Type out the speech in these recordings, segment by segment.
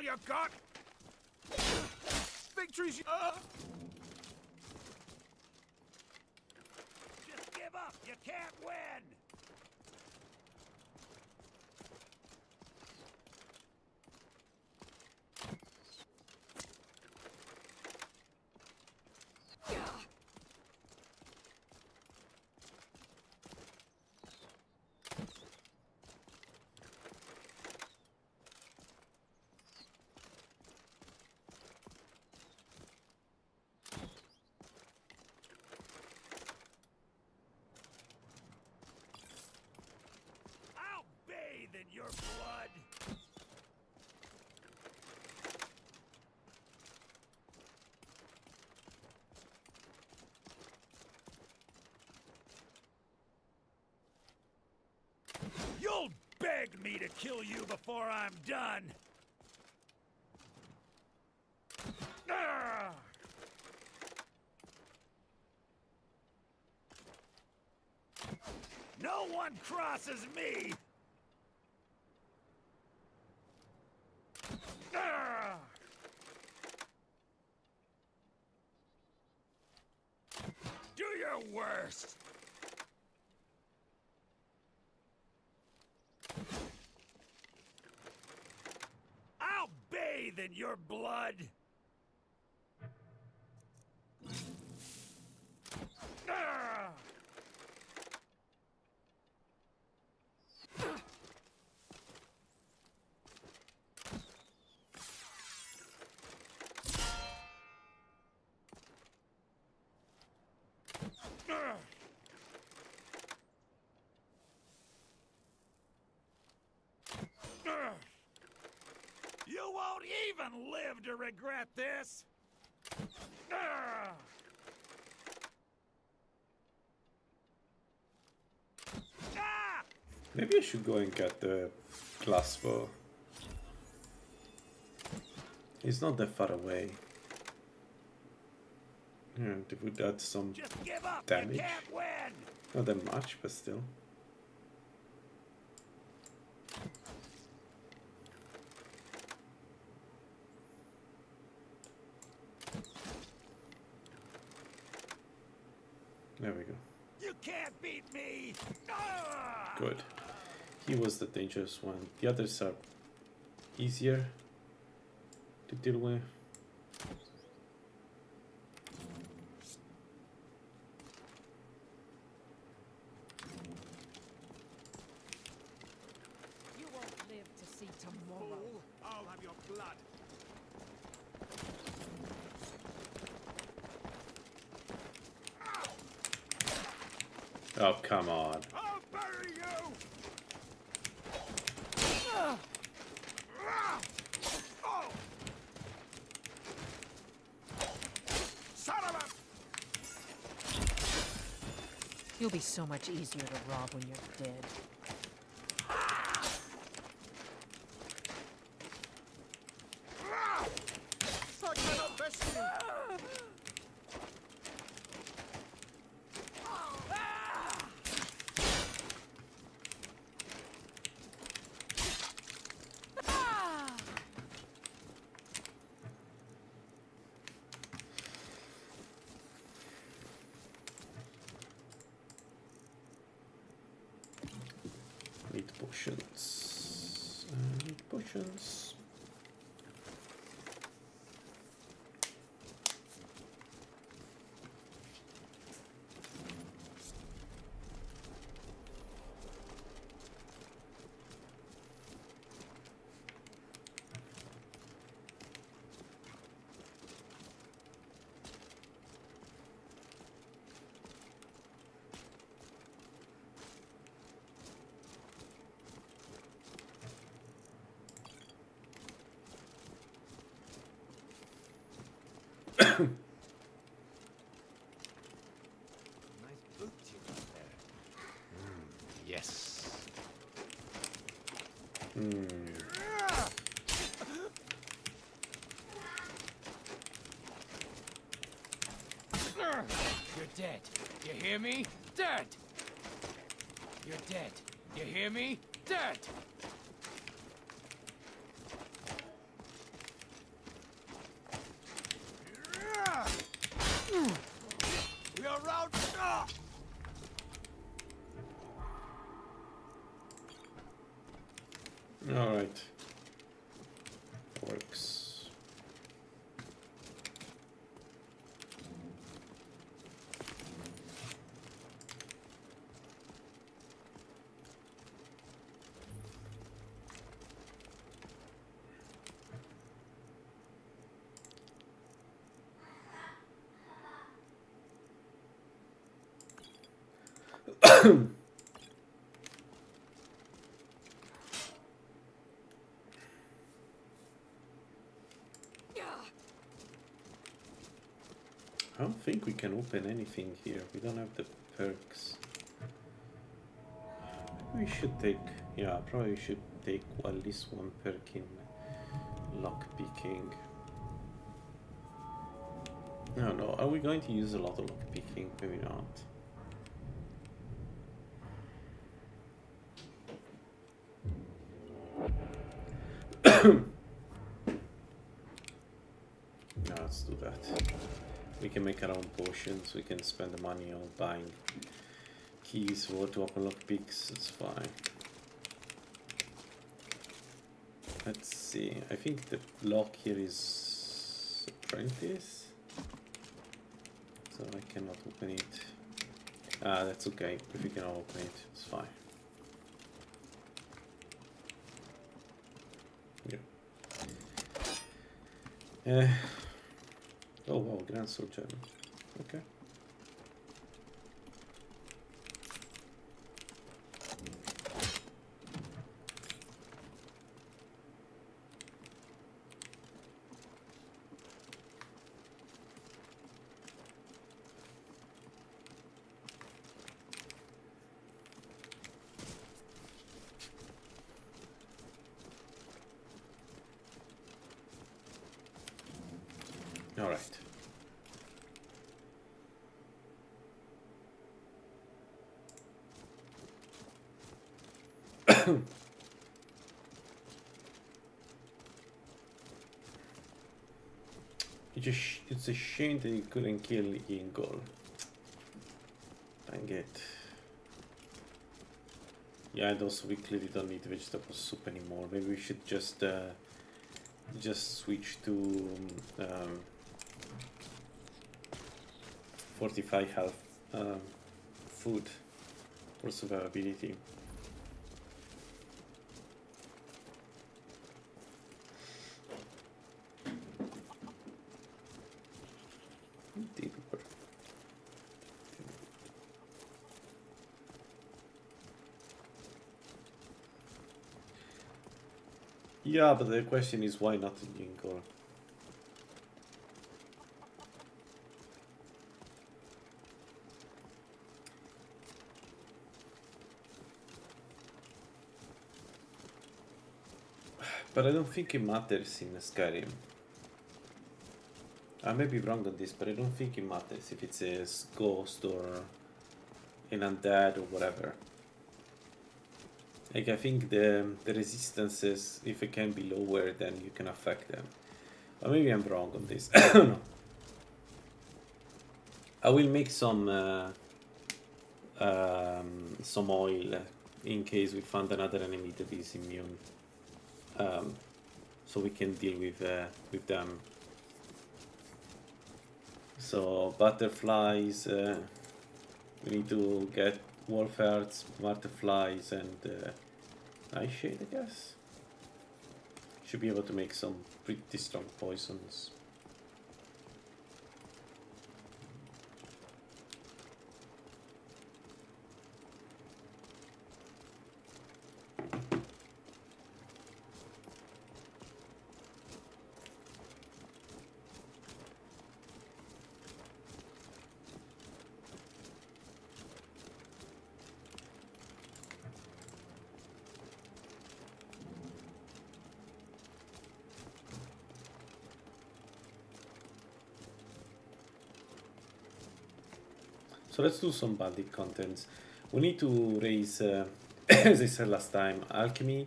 you got? Victory's... Just give up. You can't win. In your blood. You'll beg me to kill you before I'm done. Ah! No one crosses me. Do your worst! I'll bathe in your blood! Ah! You won't even live to regret this! Maybe I should go and get the crossbow. It's not that far away. And it would add some damage. Not that much, but still. There we go. You can't beat me. Good. He was the dangerous one. The others are easier to deal with. You won't live to see tomorrow. Fool, I'll have your blood. Oh, come on. I'll bury you! Son of a... You'll be so much easier to rob when you're dead. I cannot best you! Need potions. Need potions. Nice boot you got there. Yes. You're dead. You hear me? Dead! You're dead. You hear me? Dead! We are round. Alright. Works. I don't think we can open anything here. We don't have the perks. We should take, yeah, probably should take at least one perk in lock picking. No, are we going to use a lot of lock picking? Maybe not. No, let's do that. We can make our own potions, we can spend the money on buying keys or to open lock picks, it's fine. Let's see, I think the lock here is apprentice, so I cannot open it. Ah, that's okay, if we cannot open it, it's fine. Yeah. Oh wow, Grand Sword Gem. Okay. All right. It's a shame that you couldn't kill Ingol. Dang it. Yeah, and also we clearly don't need vegetable soup anymore. Maybe we should just switch to 45 health food for survivability. Yeah, but the question is why not in Ingol? But I don't think it matters in Skyrim. I may be wrong on this, but I don't think it matters if it's a ghost or an undead or whatever. Like, I think the resistances, if it can be lower, then you can affect them. But maybe I'm wrong on this. I don't know. I will make some oil in case we find another enemy that is immune, so we can deal with them. So butterflies, we need to get wolf hearts, butterflies, and nightshade, I guess. Should be able to make some pretty strong poisons. So let's do some bandit contents. We need to raise, as I said last time, alchemy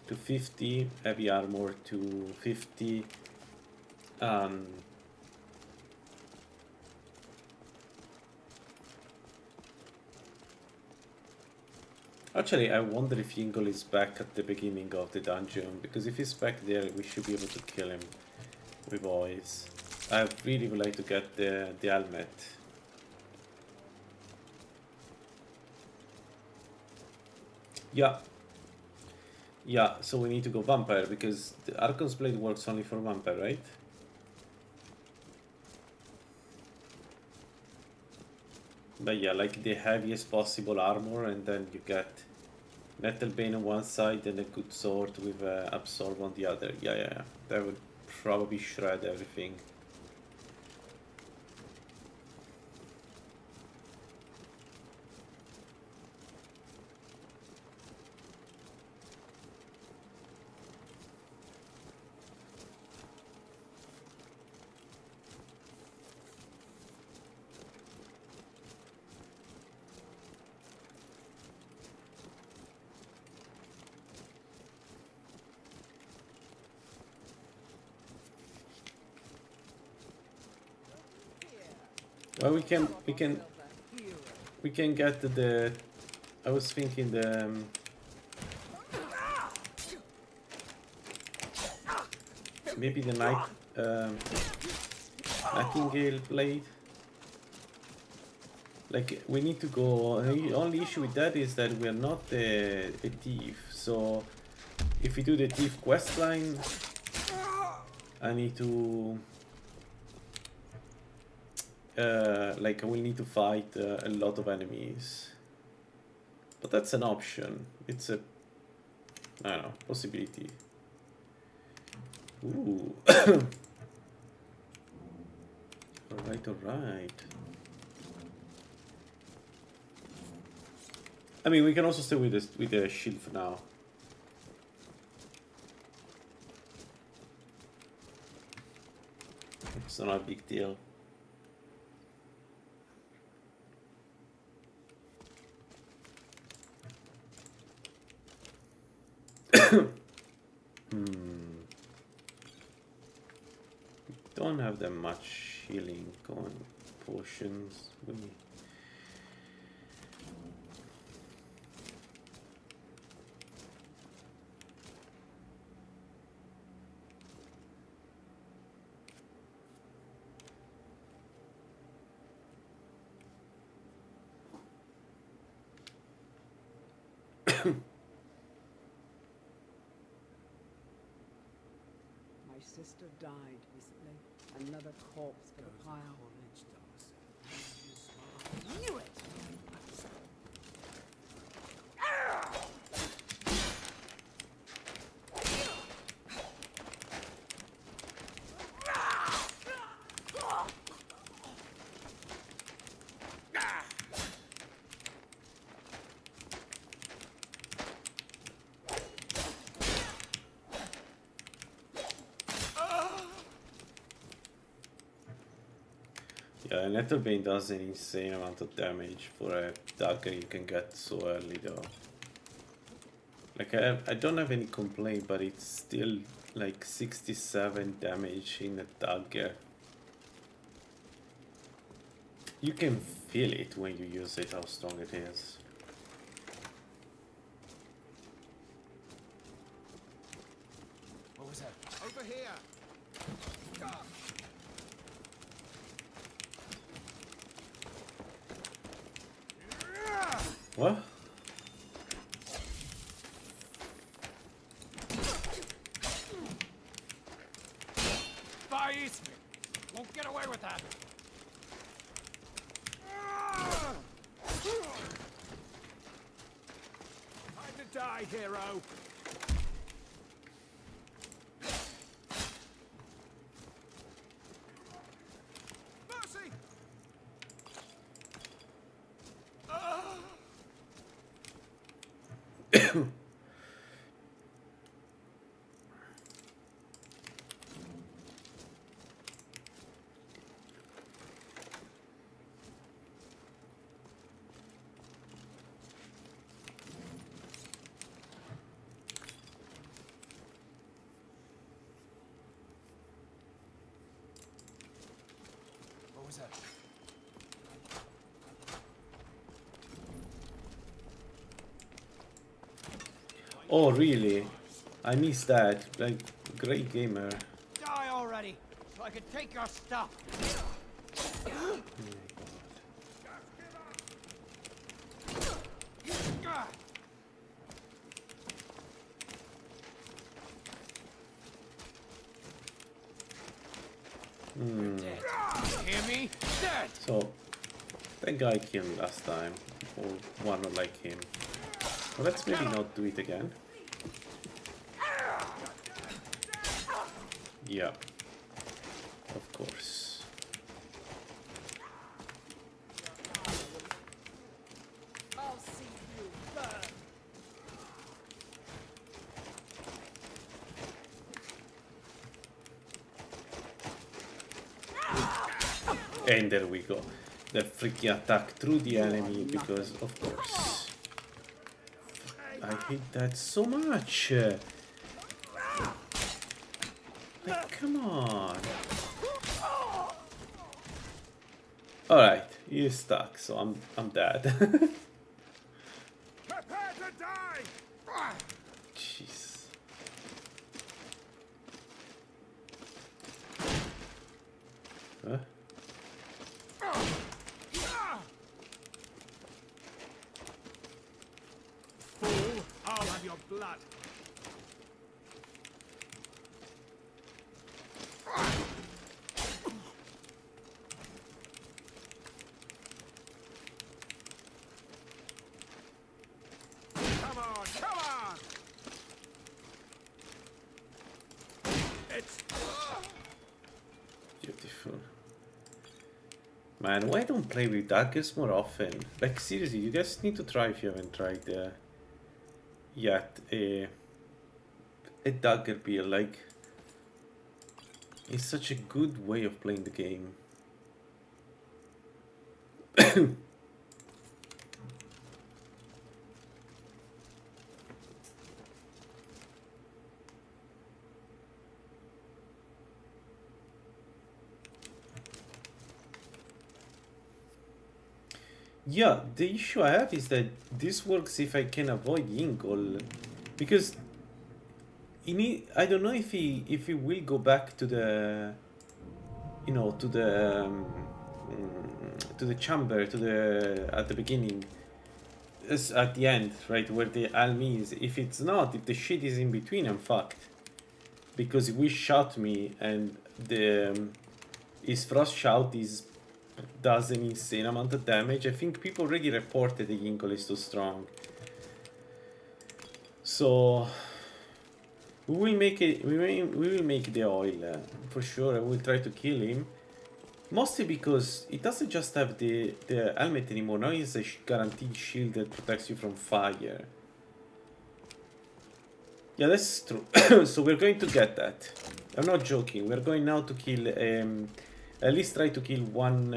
to 50, heavy armor to 50, Actually, I wonder if Yingle is back at the beginning of the dungeon, because if he's back there, we should be able to kill him with boys. I really would like to get the helmet. Yeah. Yeah, so we need to go vampire, because the Archon's blade works only for vampire, right? But yeah, like the heaviest possible armor, and then you get Metal Bane on one side and a good sword with Absorb on the other. Yeah. That would probably shred everything. Well, we can get the. I was thinking the. Maybe the Nightingale blade. Like we need to go. The only issue with that is that we are not a thief. So if we do the thief quest line, I need to. Like I will need to fight a lot of enemies, but that's an option. It's a, I don't know, possibility. Ooh. Alright. I mean, we can also stay with the shield for now. It's not a big deal. Don't have that much healing on potions. My sister died recently. Another corpse for the pile. Knew it! Yeah, Nether Bane does an insane amount of damage for a dagger you can get so early though. Like I don't have any complaint, but it's still like 67 damage in a dagger. You can feel it when you use it, how strong it is. What was that? Over here. What? Far east me. Won't get away with that. Time to die, hero. Mercy. What was that? Oh, really? I missed that. Like, great gamer. Die already, so I can take your stuff. Dead. You hear me? Dead. So, that guy killed me last time. Or one like him. So let's maybe not do it again. Yeah. Of course. I'll see you burn. And there we go. The freaking attack through the enemy because, of course. I hate that so much. Like, come on. Alright, he's stuck, so I'm dead. Prepare to die! Jeez. Huh? Fool, I'll have your blood. Come on, come on! It's... Beautiful. Man, why don't play with daggers more often? Like, seriously, you guys need to try if you haven't tried yet a dagger build. Like, it's such a good way of playing the game. Yeah, the issue I have is that this works if I can avoid Yingol, because I don't know if he will go back to the, you know, to the chamber, at the beginning, at the end, right where the Alm is. If it's not, if the shit is in between, I'm fucked, because he will shout me, and his frost shout does an insane amount of damage. I think people already reported the Yingol is too strong. So we will make it. We will make the oil for sure. I will try to kill him, mostly because it doesn't just have the helmet anymore. Now it's a guaranteed shield that protects you from fire. Yeah, that's true. So we're going to get that. I'm not joking. We're going now to kill. At least try to kill one.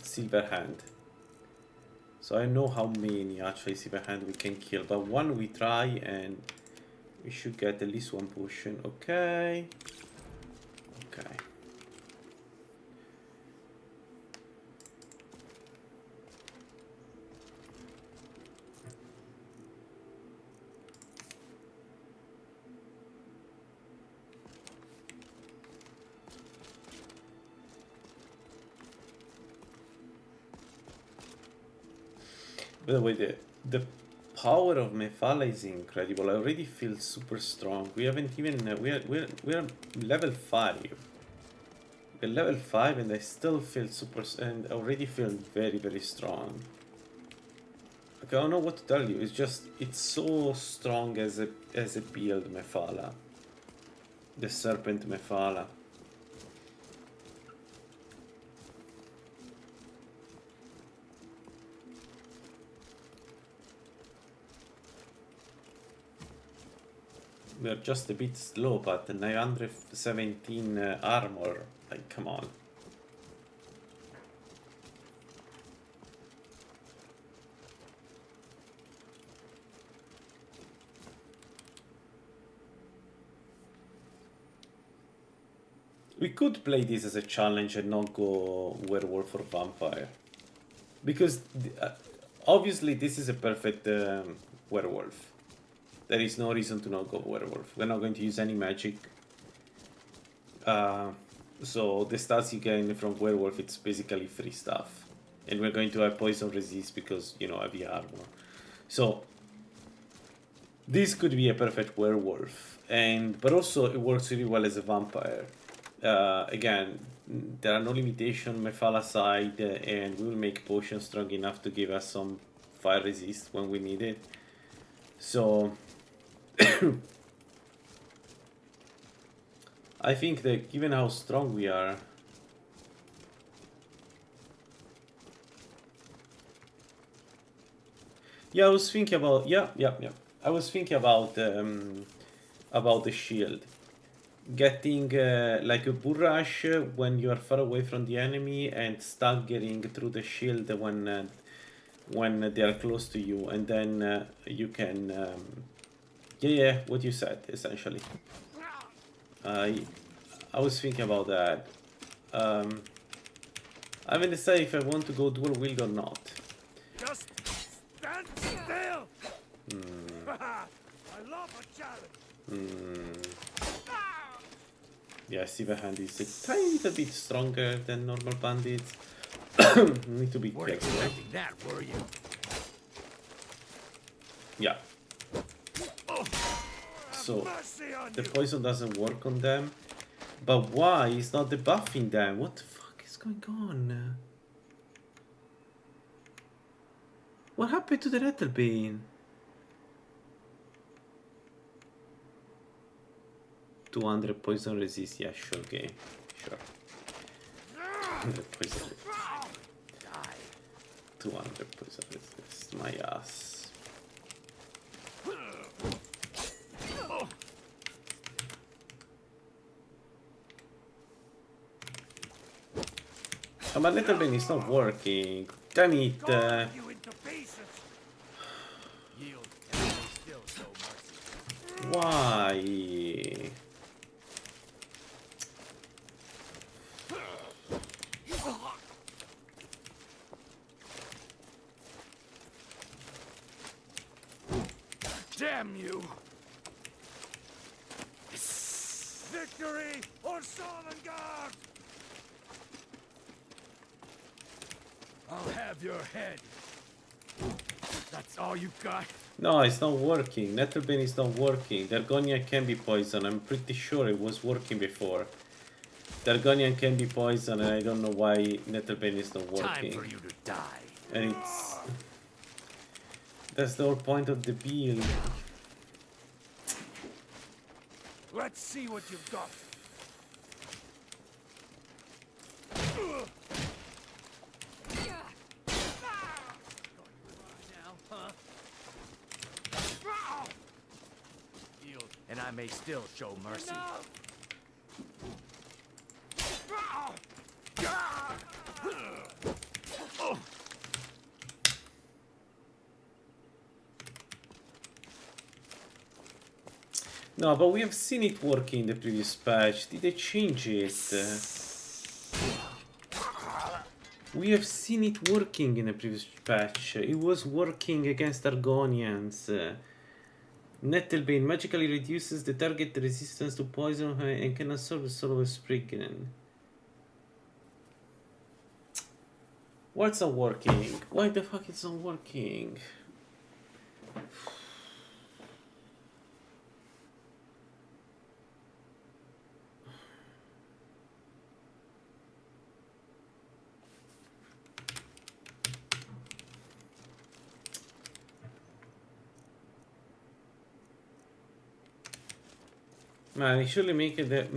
Silver hand. So I know how many actually silver hand we can kill, but one we try and we should get at least one potion. Okay. Okay. By the way, the power of Mephala is incredible. I already feel super strong. We haven't even we're level 5. We're level 5 and I still feel and already feel very strong. Like, I don't know what to tell you. It's so strong as a build, Mephala. The Serpent Mephala. We're just a bit slow, but 917 armor, like, come on. We could play this as a challenge and not go werewolf or vampire. Because obviously this is a perfect werewolf. There is no reason to not go werewolf. We're not going to use any magic. So the stats you gain from werewolf, it's basically free stuff. And we're going to have poison resist because, you know, heavy armor. So this could be a perfect werewolf. But also it works really well as a vampire. Again, there are no limitations, Mephala aside, and we will make potions strong enough to give us some fire resist when we need it. So I think that given how strong we are, I was thinking about I was thinking about the shield. Getting like a bull rush when you are far away from the enemy and staggering through the shield when they are close to you, and then you can what you said essentially. I was thinking about that. I haven't decided if I want to go dual wield or not. Just stand still. I love a challenge. Yeah, Silver Hand is a tiny little bit stronger than normal bandits. Need to be Weren't careful. expecting that, were you? Yeah. So Mercy on the you. poison doesn't work on them. But why is not debuffing them? What the fuck is going on? What happened to the Nettlebane? 200 poison resist, yeah, sure game. Sure. 200 poison resist. 200 poison resist, my ass. Oh, my Nettlebane is not working. Damn it. You into pieces. Yield, and I may still show mercy. Why? Damn you! Victory or Solengard! I'll have your head. That's all you got? No, it's not working. Nettlebane is not working. Dargonian can be poison. I'm pretty sure it was working before. Dargonian can be poison, and I don't know why Nettlebane is not working. Time for you to die. And it's... That's the whole point of the build. Let's see what you've got. Yield, and I may still show mercy. No, but we have seen it working in the previous patch. Did they change it? We have seen it working in the previous patch. It was working against Argonians. Nettlebane magically reduces the target resistance to poison and can absorb the soul of a Spriggan. What's not working? Why the fuck it's not working? Man, I surely make it that.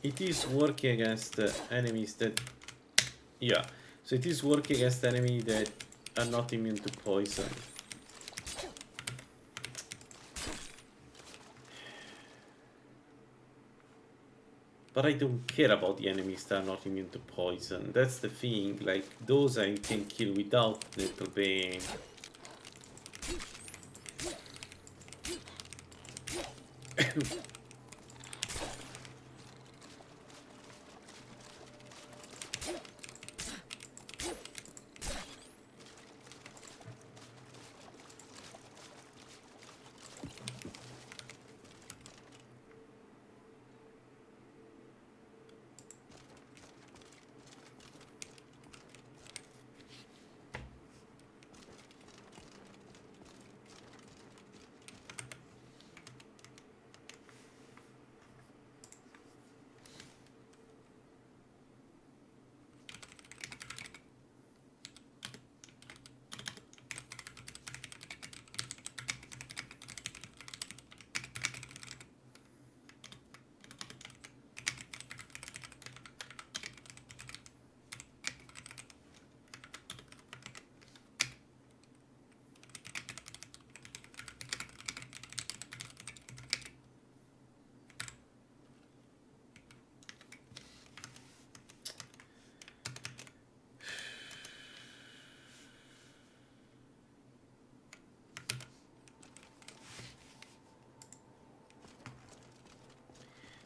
it is working against enemies that, yeah, so it is working against enemies that are not immune to poison. But I don't care about the enemies that are not immune to poison. That's the thing. Like, those I can kill without Little Bane.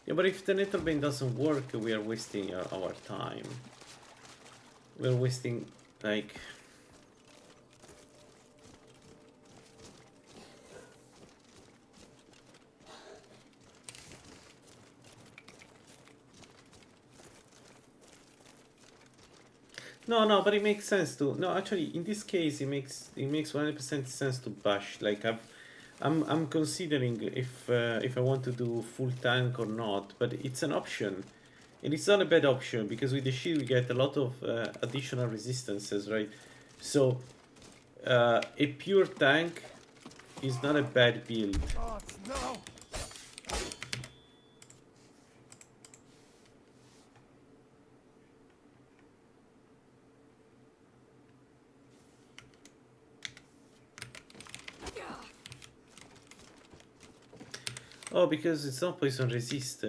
Yeah, but if the Little Bane doesn't work, we are wasting our time. We're wasting, like... No, but it makes sense to... No, actually, in this case, it makes 100% sense to bash. Like, I'm considering if I want to do full tank or not, but it's an option. And it's not a bad option, because with the shield we get a lot of additional resistances, right? So, a pure tank is not a bad build. Oh, no! Oh, because it's not poison resist.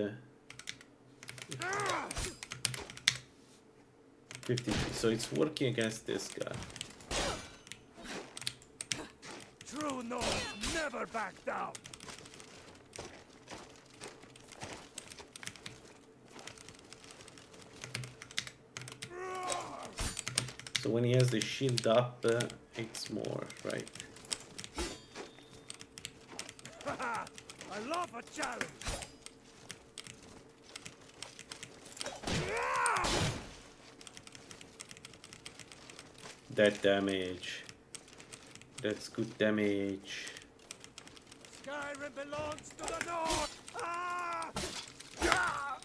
53, so it's working against this guy. True North never back down! So when he has the shield up, it's more, right? I love a challenge! That damage. That's good damage. Skyrim belongs to the North! Ah! Ah!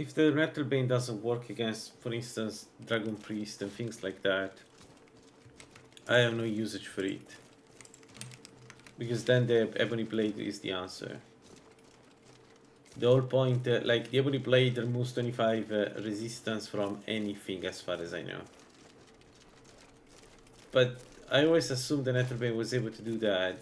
if the Metal Bane doesn't work against, for instance, Dragon Priest and things like that, I have no usage for it. Because then the Ebony Blade is the answer. The whole point, like the Ebony Blade removes 25 resistance from anything as far as I know. But I always assumed the Metal Bane was able to do that.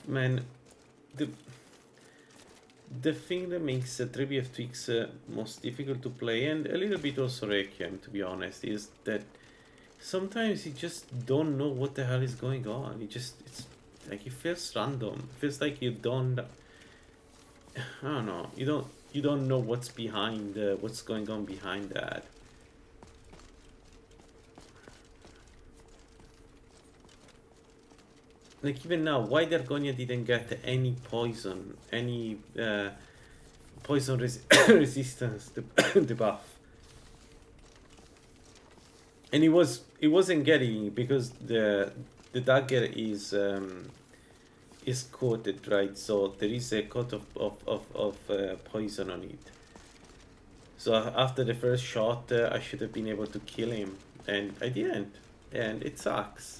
Man, the thing that makes 3BF Twix most difficult to play, and a little bit also Requiem, to be honest, is that sometimes you just don't know what the hell is going on. It's like it feels random. It feels like you don't, I don't know, you don't know what's behind, what's going on behind that. Like even now, why Dargonia didn't get any poison, any poison resistance debuff, and it wasn't getting it because the dagger is coated, right? So there is a coat of poison on it. So after the first shot, I should have been able to kill him, and I didn't, and it sucks.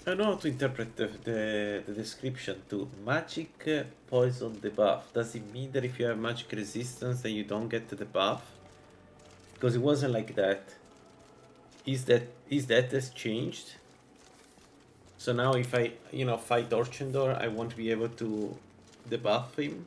I don't know how to interpret the description to magic poison debuff. Does it mean that if you have magic resistance then you don't get the buff? Because it wasn't like that. Is that has changed? So now if I fight Orchendor, I won't be able to debuff him?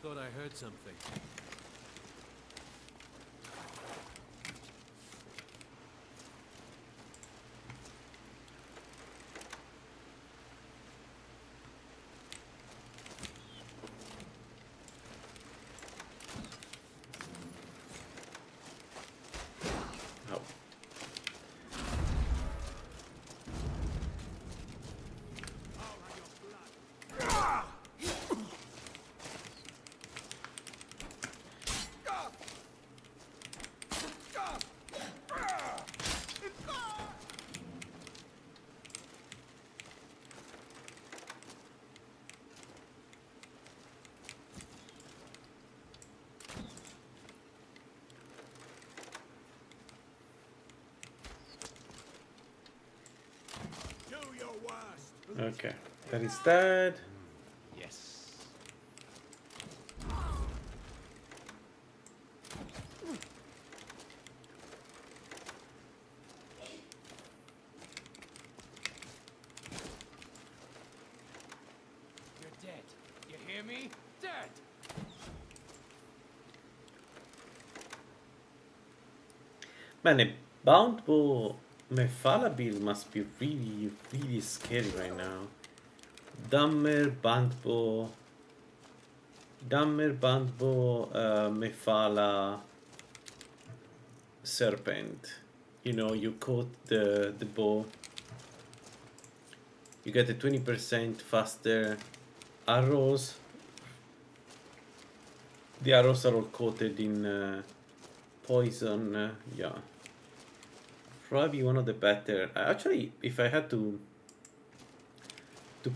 Thought I heard something. Oh. Do your worst. Okay, that is dead. Yes. You're dead. You hear me? Dead. Man, a bound bow Mephala build must be really scary right now. Dammer, Bandbow, Mephala, Serpent. You know, you coat the bow. You get a 20% faster arrows. The arrows are all coated in poison. Yeah. Probably one of the better. Actually, if I had to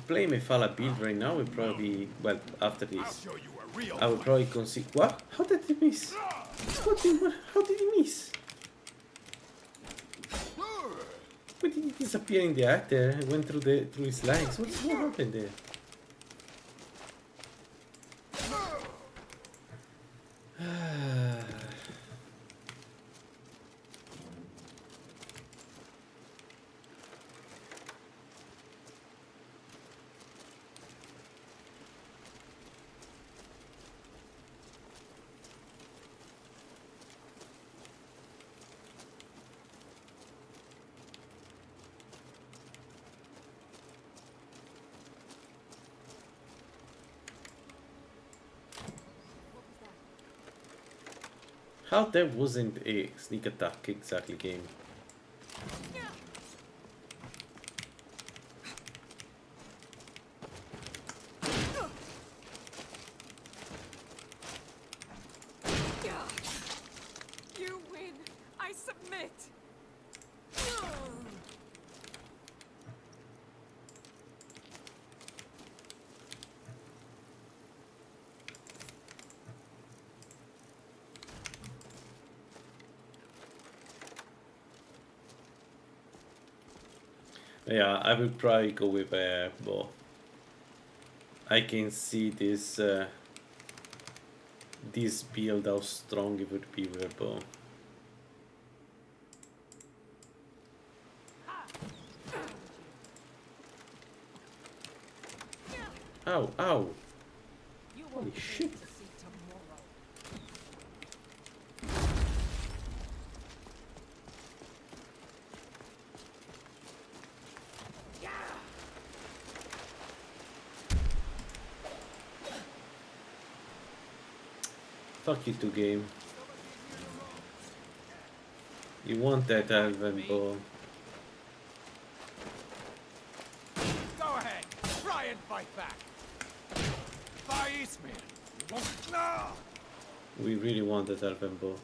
play Mephala build right now, would probably, well, after I'll this, show you a real I would probably consider. What? How did he miss? How did he miss? Why did he disappear in the act there? It went through his legs. What happened there? How there wasn't a sneak attack exactly game? You win. I submit. Yeah, I will probably go with a bow. I can see this this build how strong it would be with a bow. Ow, ow. Holy shit. Fuck you two game. You want that elven bow. Go ahead. Try and fight back. Face me. You won't. No. We really want that elven bow.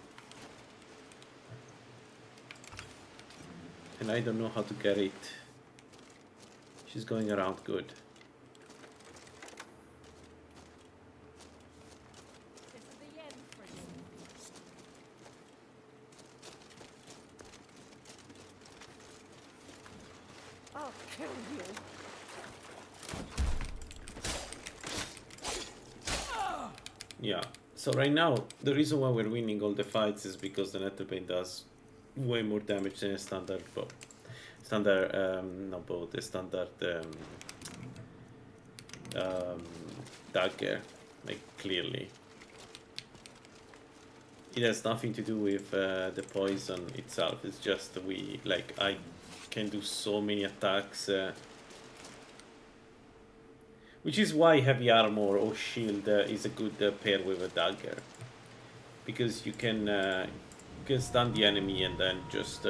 And I don't know how to get it. She's going around good. This is the end for you. I'll kill you. Yeah. So right now, the reason why we're winning all the fights is because the Nettlebane does way more damage than a standard bow. Not bow, the standard dagger. Like clearly. It has nothing to do with the poison itself. It's just I can do so many attacks, which is why heavy armor or shield is a good pair with a dagger, because you can stun the enemy and then just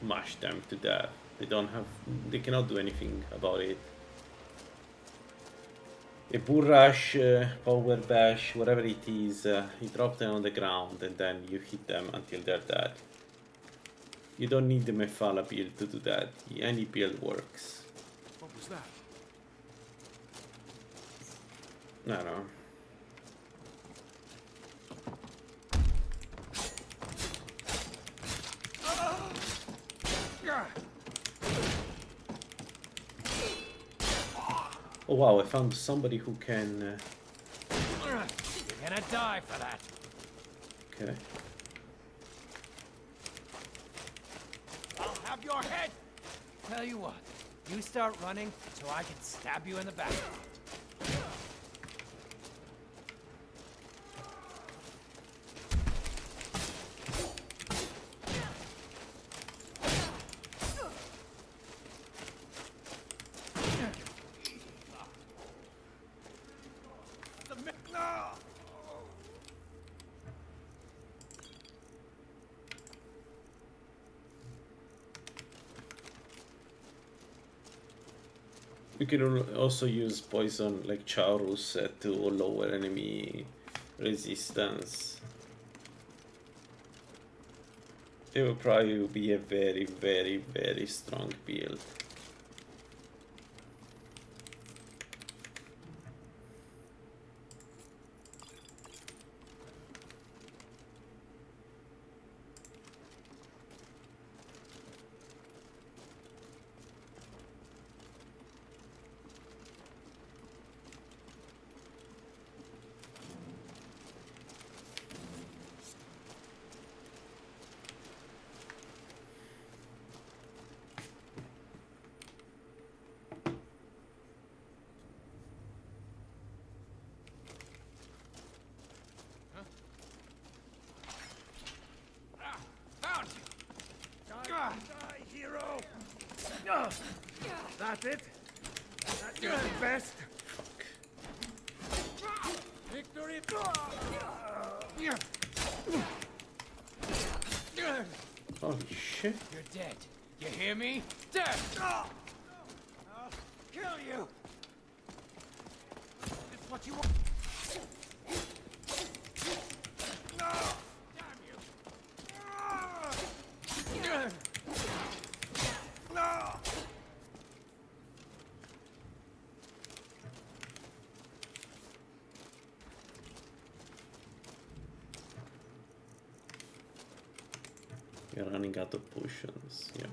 mash them to death. They cannot do anything about it. A bull rush, power bash, whatever it is, you drop them on the ground and then you hit them until they're dead. You don't need the Mephala build to do that. Any build works. What was that? I don't know. Oh wow, I found somebody who can... You're gonna die for that. Okay. I'll have your head. Tell you what, you start running so I can stab you in the back. You can also use poison like Chaurus to lower enemy resistance. It will probably be a very, very, very strong build. Found you. Die, hero! That's it? That's your best? Victory. Holy shit. You're dead. You hear me? Dead. I'll kill you. It's what you want. Damn you. You're running out of potions, yeah.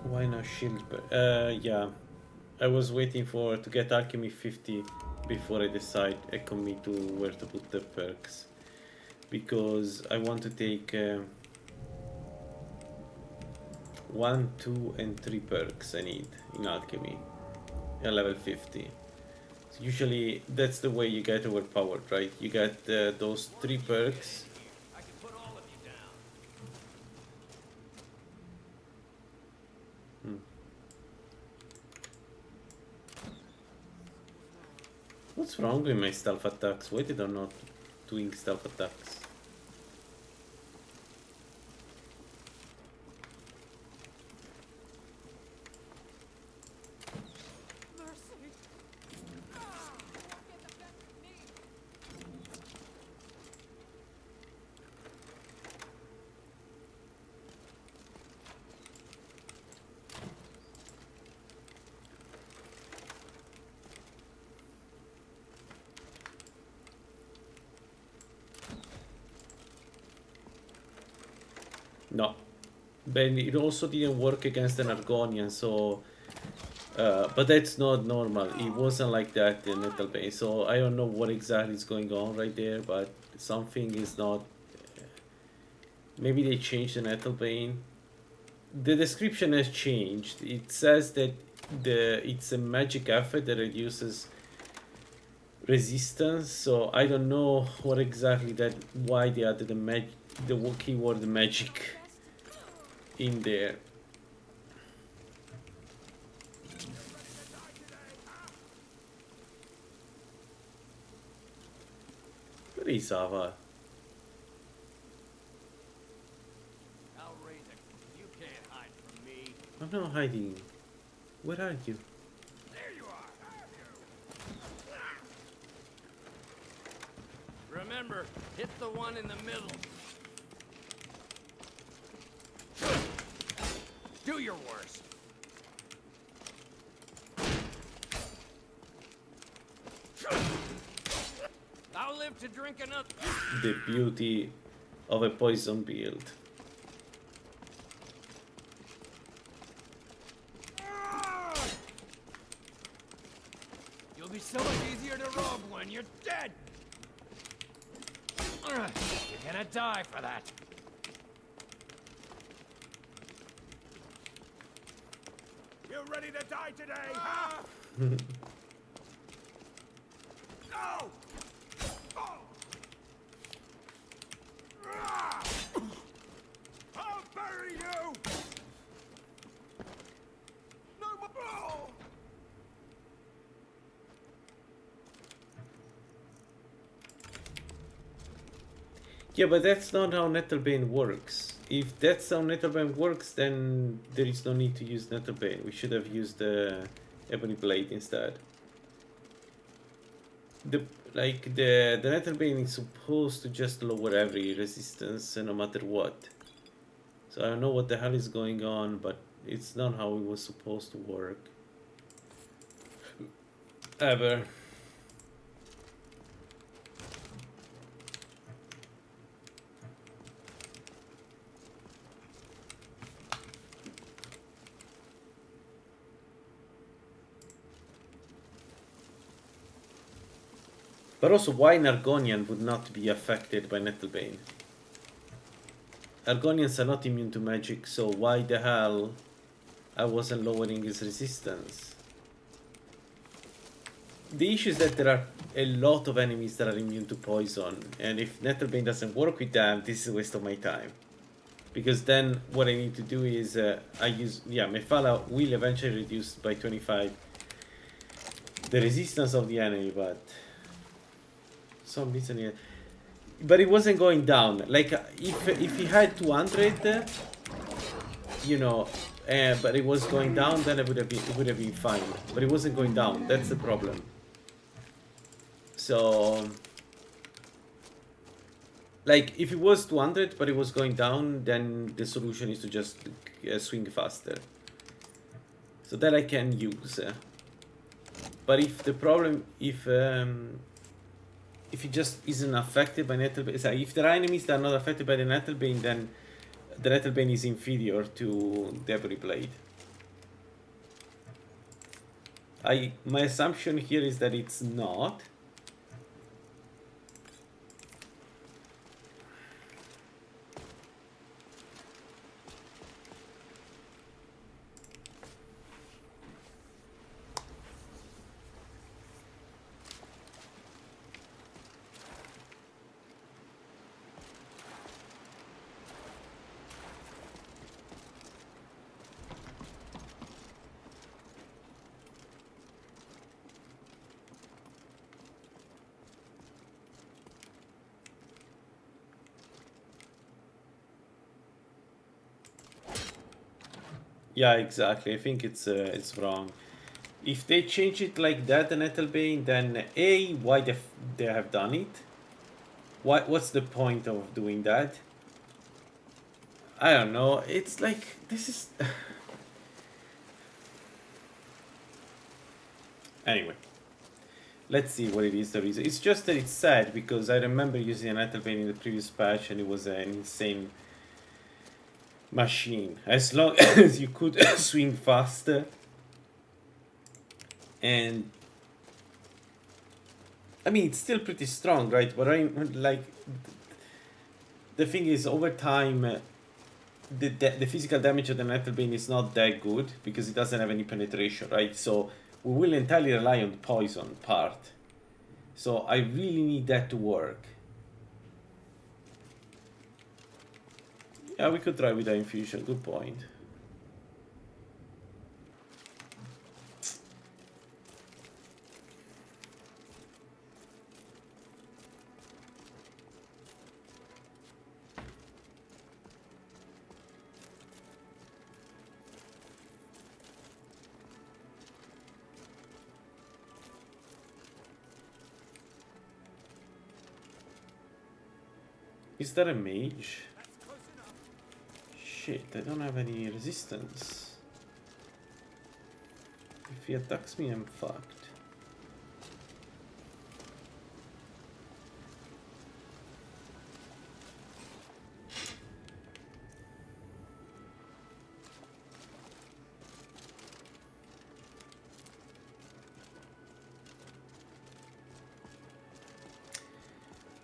Why not shield? Yeah, I was waiting to get alchemy 50 before I decide I commit to where to put the perks, because I want to take 1, 2, and 3 perks I need in alchemy at level 50. So usually that's the way you get overpowered, right? You get those 3 perks. What's wrong with my stealth attacks? Why did I not doing stealth attacks? Mercy. Ah, won't get the best of me. No. But it also didn't work against an Argonian, so... but that's not normal. It wasn't like that in Nettlebane, so I don't know what exactly is going on right there, but something is not... Maybe they changed the Nettlebane. The description has changed. It says that it's a magic effect that reduces resistance, so I don't know what exactly why they added the keyword magic in there. Where is Ava? Hellraiser, you can't hide from me. I'm not hiding. Where are you? There you are. Remember, hit the one in the middle. Do your worst. I'll live to drink another. The beauty of a poison build. You'll be so much easier to rob when you're dead. You're gonna die for that. You ready to die today, huh? No! Oh! Ah! I'll bury you! No more! Oh! Yeah, but that's not how Nettlebane works. If that's how Nettlebane works, then there is no need to use Nettlebane. We should have used the Ebony Blade instead. The Nettlebane is supposed to just lower every resistance, no matter what. So I don't know what the hell is going on, but it's not how it was supposed to work. Ever. But also, why an Argonian would not be affected by Nettlebane? Argonians are not immune to magic, so why the hell I wasn't lowering his resistance? The issue is that there are a lot of enemies that are immune to poison, and if Nettlebane doesn't work with them, this is a waste of my time. Because then what I need to do is, Mephala will eventually reduce by 25 the resistance of the enemy, but... some reason, but it wasn't going down. Like if he had 200, you know, but it was going down, then it would have been fine. But it wasn't going down. That's the problem. So, like if it was 200, but it was going down, then the solution is to just swing faster. So that I can use. But if the problem, if it just isn't affected by Nettlebane, so if there are enemies that are not affected by the Nettlebane, then the Nettlebane is inferior to the Ebony Blade. My assumption here is that it's not. Yeah, exactly. I think it's wrong. If they change it like that, the Nettlebane, then A, why they have done it? What's the point of doing that? I don't know. It's like this is. Anyway, let's see what it is. The reason. It's just that it's sad because I remember using a Nettlebane in the previous patch and it was an insane machine. As long as you could swing faster and I mean, it's still pretty strong, right? But I like the thing is, over time, the physical damage of the Nettlebane is not that good because it doesn't have any penetration, right? So we will entirely rely on the poison part. So I really need that to work. Yeah, we could try with the infusion. Good point. Is there a mage? Shit, I don't have any resistance. If he attacks me, I'm fucked.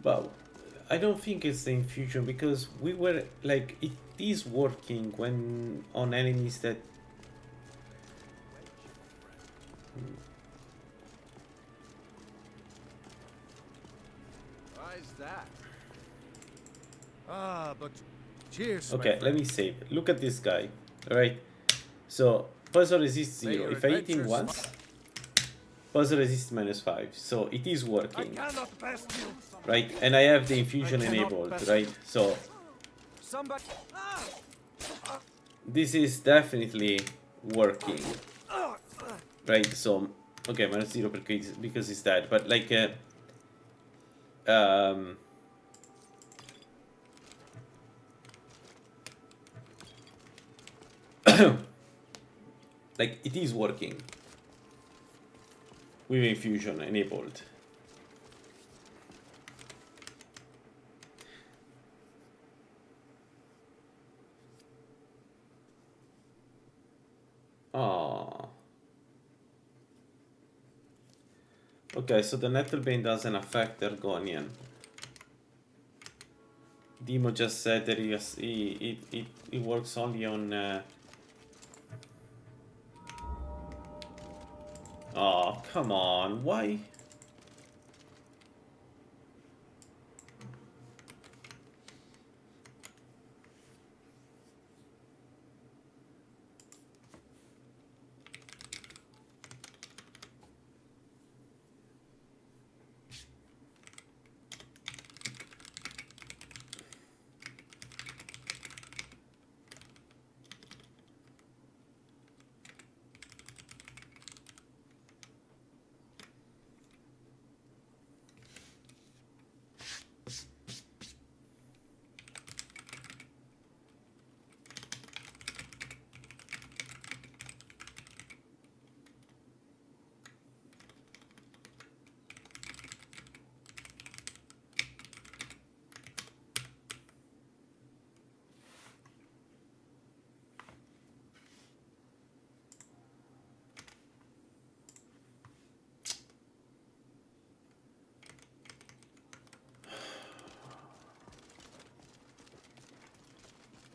But I don't think it's the infusion because we were like it is working when on enemies that. Why is that? Ah, but cheers. Okay, let me save. Look at this guy. Alright. So puzzle resist May 0. your If I hit him adventures once, puzzle resist -5. So it is I working. cannot best you. Right? And I have the infusion I cannot enabled, pass- right? So Somebody. this is definitely working. Right, so okay, -0 because it's dead, but like like it is working with infusion enabled. Oh. Okay, so the Nettlebane doesn't affect Ergonian. Demo just said that it works only on. Oh, come on! Why?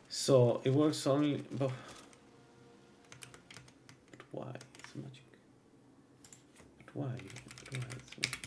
So it works only. But why? It's magic. But why? But why? It's magic.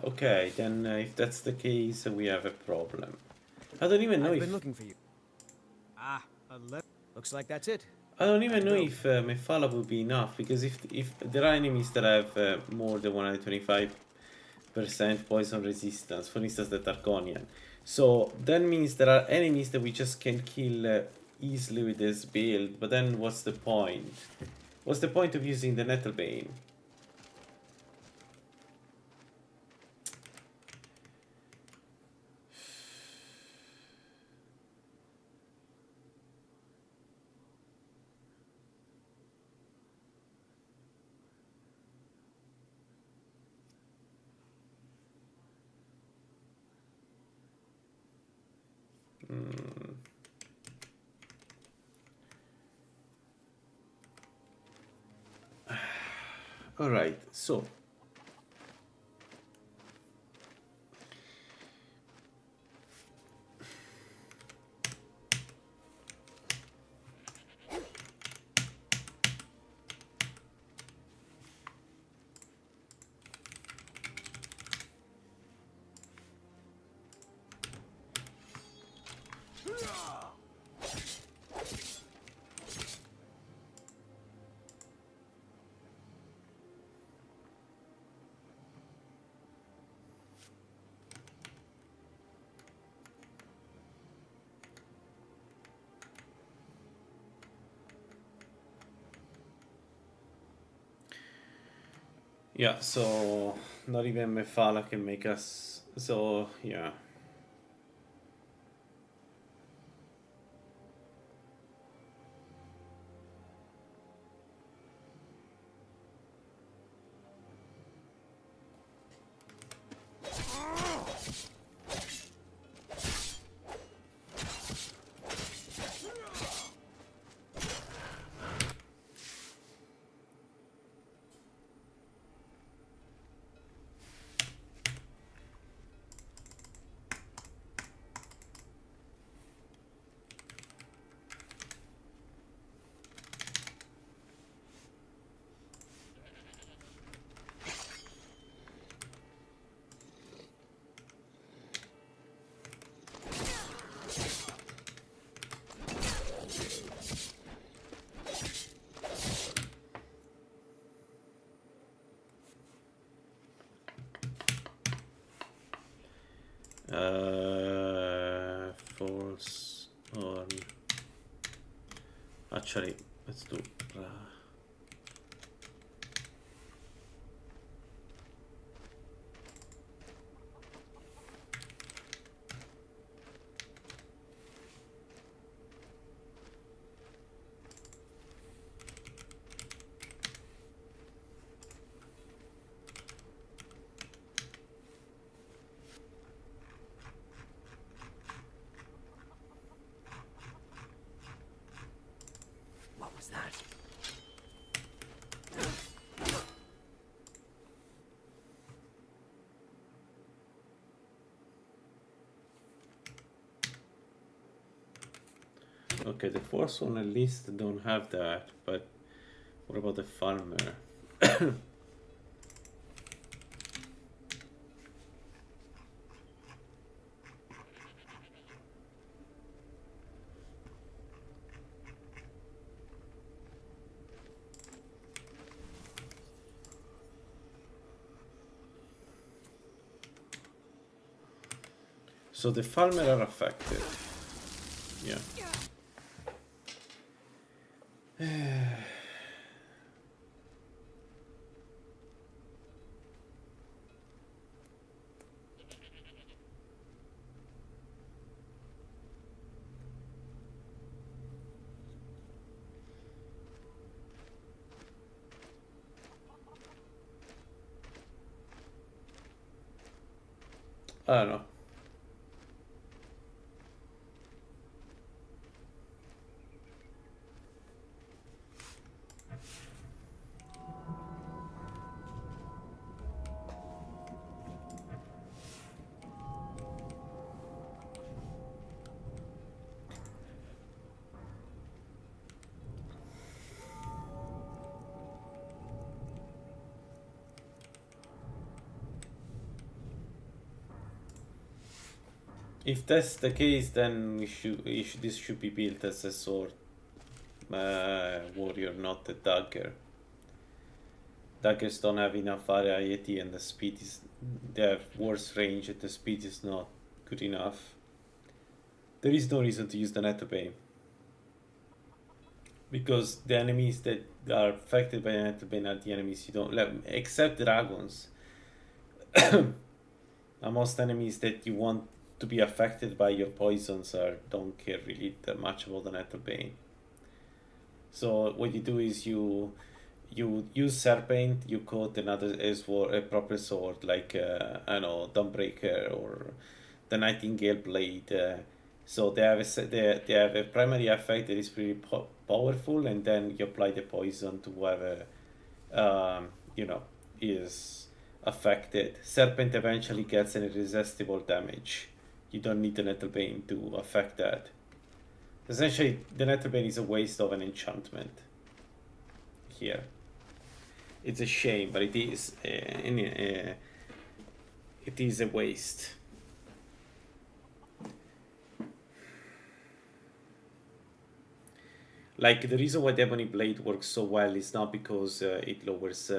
Okay, then if that's the case, we have a problem. I don't even know I've if been looking for you. Ah, looks like that's it. I don't even know Go. if Mephala would be enough, because if there are enemies that have more than 125% poison resistance, for instance the Tarkonian, so that means there are enemies that we just can kill easily with this build. But then what's the point? What's the point of using the Nettlebane? Alright, so yeah, so not even Mephala can make us, so yeah. False on. Actually, let's do. What was that? Okay, the first one at least don't have that, but what about the farmer? So the farmer are affected. Yeah. I don't know. If that's the case, then this should be built as a sword warrior, not a dagger. Daggers don't have enough variety, and the speed is, they have worse range, and the speed is not good enough. There is no reason to use the nether bane, because the enemies that are affected by the nether bane are the enemies you don't let, except dragons. Most enemies that you want to be affected by your poisons don't care really that much about the nether bane. So what you do is you use serpent, you coat another sword, a proper sword, like I don't know, Dawnbreaker or the Nightingale blade. So they have they have a primary effect that is pretty powerful, and then you apply the poison to whoever you know, is affected. Serpent eventually gets an irresistible damage. You don't need the nether bane to affect that. Essentially, the nether bane is a waste of an enchantment here. It's a shame, but it is it is a waste. Like, the reason why the Ebony Blade works so well is not because it lowers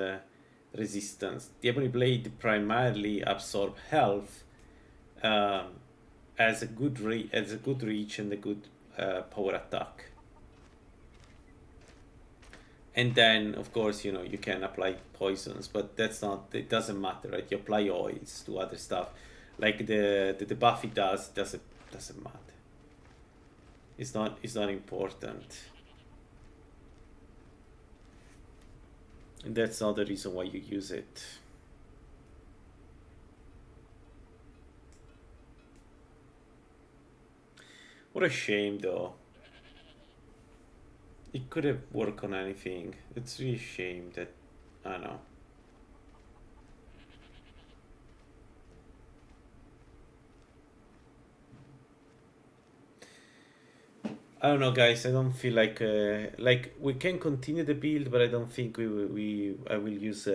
resistance. The Ebony Blade primarily absorbs health as a good reach and a good power attack. And then, of course, you know, you can apply poisons, but that's not, it doesn't matter, right? You apply oils to other stuff, like the buff it doesn't matter. It's not important. And that's not the reason why you use it. What a shame, though. It could have worked on anything. It's really a shame that, I don't know. I don't know, guys. I don't feel like we can continue the build, but I don't think I will use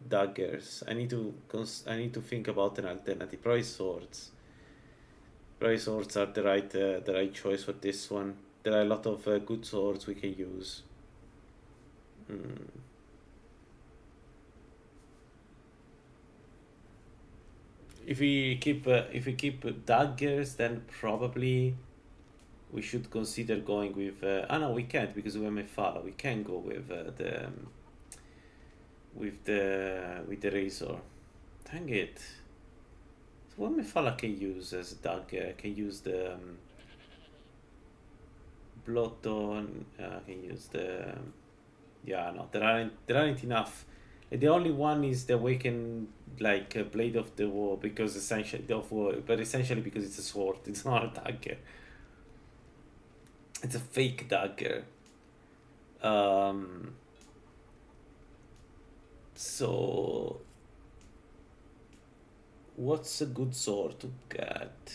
daggers. I need to think about an alternative. Probably swords. Probably swords are the right choice for this one. There are a lot of good swords we can use. If we keep daggers, then probably we should consider going with. No, we can't, because we have Mephala. We can go with the razor. Dang it! So what Mephala can use as a dagger? Can use the Bloodthorn. Can use the. Yeah, no, there aren't enough. The only one is the Awakened, like Blade of the War, because essentially because it's a sword. It's not a dagger. It's a fake dagger. So what's a good sword to get?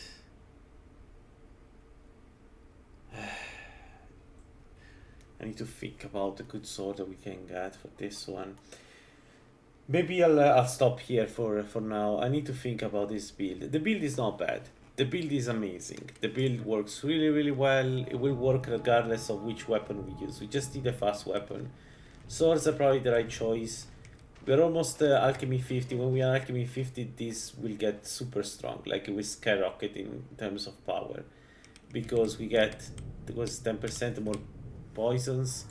I need to think about a good sword that we can get for this one. Maybe I'll stop here for now. I need to think about this build. The build is not bad. The build is amazing. The build works really well. It will work regardless of which weapon we use. We just need a fast weapon. Swords are probably the right choice. We're almost alchemy 50. When we are alchemy 50, this will get super strong. Like, it will skyrocket in terms of power, because we get 10% more poisons,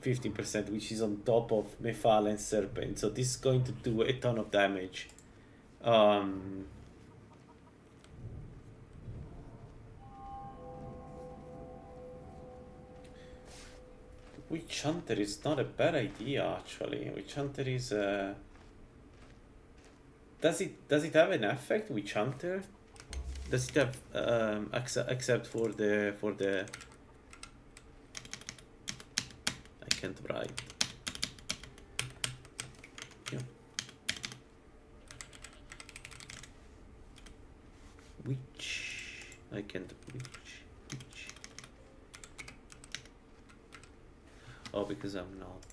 15%, which is on top of Mephala and Serpent. So this is going to do a ton of damage. Witch Hunter is not a bad idea, actually. Witch Hunter is does it have an effect, Witch Hunter? Does it have except for the I can't write. Yeah. Witch. I can't witch. Oh, because I'm not.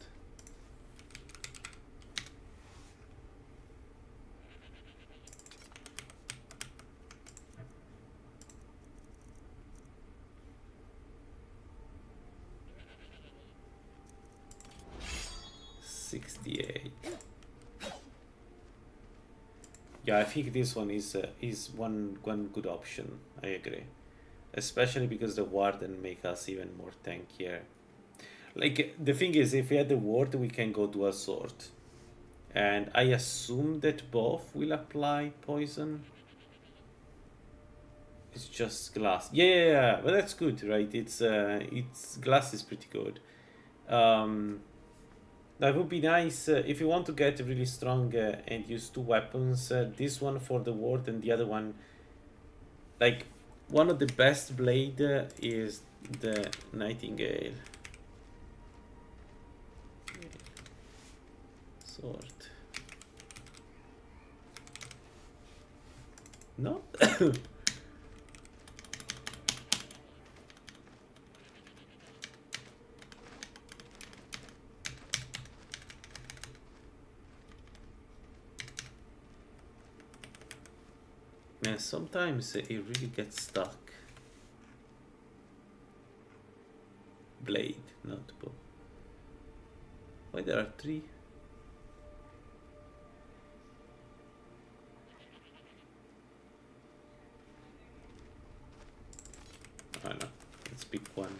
Yeah, I think this one is one good option. I agree, especially because the warden make us even more tankier. Like the thing is, if we had the ward, we can go to a sword, and I assume that both will apply poison. It's just glass. Yeah, but that's good, right? It's glass is pretty good. That would be nice if you want to get really strong and use two weapons. This one for the ward and the other one, like one of the best blade is the Nightingale sword. No. Man, sometimes it really gets stuck. Blade, not bow. Why there are three? I don't know. Let's pick one.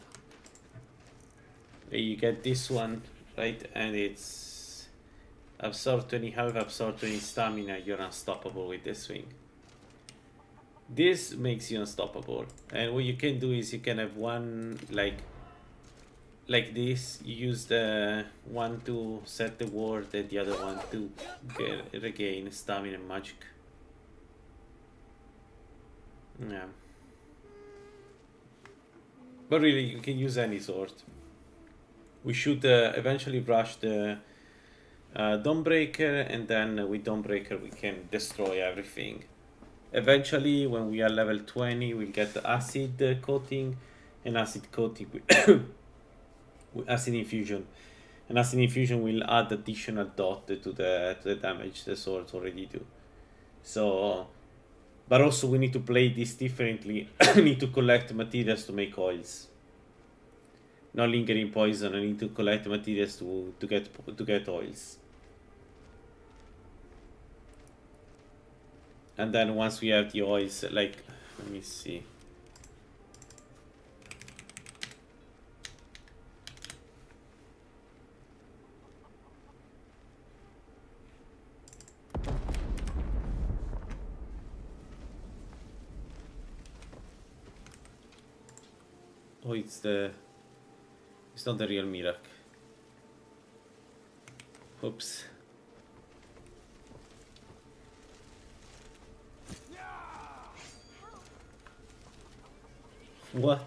You get this one, right? And it's absorb 20 health, absorb 20 stamina. You're unstoppable with this thing. This makes you unstoppable, and what you can do is you can have one like this. You use the one to set the ward and the other one to regain stamina and magic. Yeah, but really you can use any sword. We should eventually rush the Dawnbreaker, and then with Dawnbreaker we can destroy everything. Eventually, when we are level 20, we'll get the acid coating, and acid coating with acid infusion. And acid infusion will add additional dot to the damage the swords already do. So, but also we need to play this differently. I need to collect materials to make oils. Not lingering poison. I need to collect materials to get oils. And then once we have the oils, like, let me see. Oh, it's not the real miracle. Oops. What?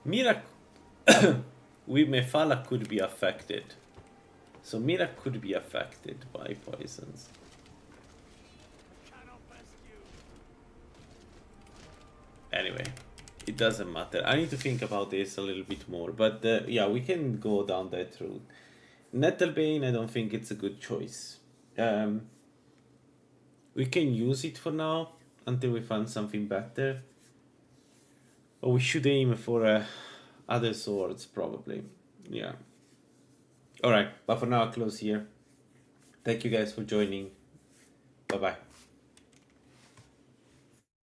Mira with Mephala could be affected. So Mira could be affected by poisons. Anyway, it doesn't matter. I need to think about this a little bit more. But yeah, we can go down that route. Nettlebane, I don't think it's a good choice. We can use it for now until we find something better. Or we should aim for other swords, probably. Yeah. Alright, but for now I'll close here. Thank you guys for joining. Bye-bye.